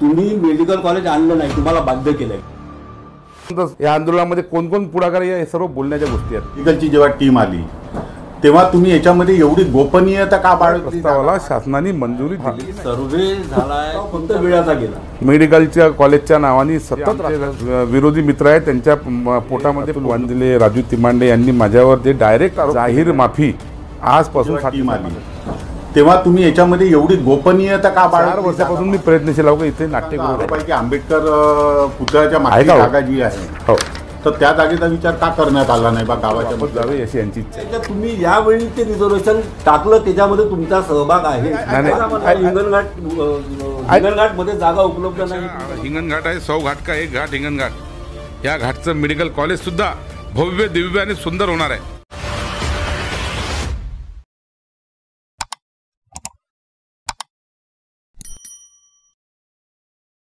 तुम्ही medical college आणलं नाही, तुम्हाला बाध्य केलंय। या आंदोलनामध्ये कोण कोण पुढाकार आहे हे सर्व बोलण्याच्या गोष्टी आहेत। मेडिकलची जेव्हा टीम आली तेव्हा तुम्ही याच्यामध्ये एवढी गोपनीयता का बाळगली? प्रस्तावाला शासनाने मंजुरी दिली। सर्वे झालाय, फक्त वेळाचा गेला। मेडिकलच्या कॉलेजच्या नावाने सतत विरोधी मित्र आहेत, त्यांच्या पोटामध्ये बांधलेले राजू तिमांडे यांनी माझ्यावर ते डायरेक्ट जाहीर माफी आजपासून टीम आली तेव्हा तुम्ही याच्यामध्ये एवढी गोपनीयता का बाळगली? 4 वर्षापासून मी प्रयत्नशील आहो इथे नाट्यगृह की आंबेडकर पुतळ्याच्या मागे जागा जी आहे हो, तर त्या जागेचा विचार का करण्यात आला नाही बा? गावाच्या मध्ये जावे अशी यांची इच्छा आहे। तुम्ही यावेळी ते रिझर्वेशन टाकलं, त्याच्यामध्ये तुमचा सहभाग आहे। हिंगणघाट मध्ये जागा उपलब्ध नाही। हिंगणघाट आहे, 100 घाट का एक घाट हिंगणघाट। या घाटचं मेडिकल कॉलेज सुद्धा भव्य दिव्य आणि सुंदर होणार आहे।